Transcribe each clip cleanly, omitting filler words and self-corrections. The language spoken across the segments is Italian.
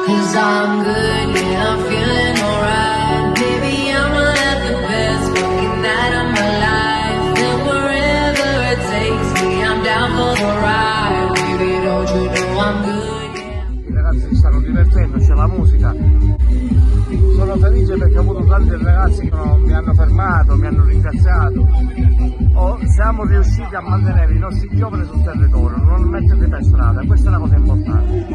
'Cause I'm good, yeah, I'm feeling alright. Baby, I'ma have the best fucking night of my life. And wherever it takes me, I'm down for the ride. Baby, don't you know I'm good, yeah. I ragazzi si stanno divertendo, c'è la musica. Sono felice perché ho avuto tanti ragazzi che mi hanno fermato, mi hanno ringraziato. Siamo riusciti a mantenere i nostri giovani sul territorio, non metterli per strada, questa è una cosa importante.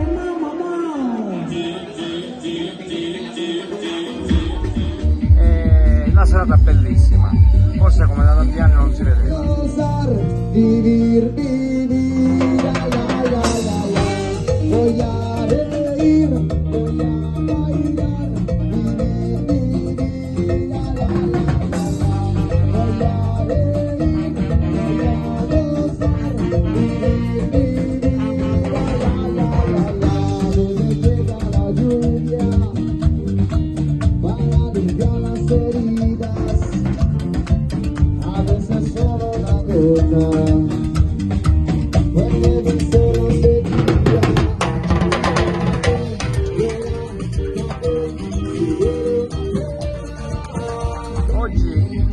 È una serata bellissima, forse come da tanti anni non si vedeva. Oggi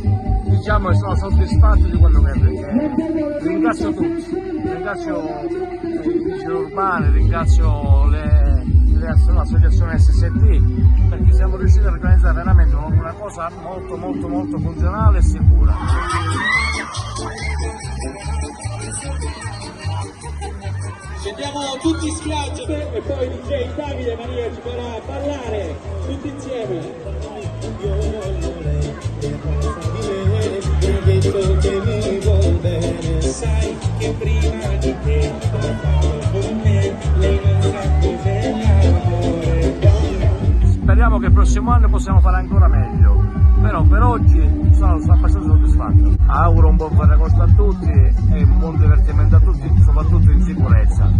diciamo che sono soddisfatto di quello che è, perché ringrazio tutti, ringrazio i vigili urbani, ringrazio l'associazione SST, perché siamo riusciti a organizzare veramente una cosa molto funzionale e sicura. Scendiamo tutti in spiaggia e poi DJ Davide Maria ci farà ballare tutti insieme. Sai che prima di te con me lei non sa cos'è l'amore. Speriamo che il prossimo anno possiamo fare ancora meglio, però per oggi sono abbastanza soddisfatto. Auguro un buon Ferragosto a tutti e un buon divertimento a tutti, soprattutto in sicurezza.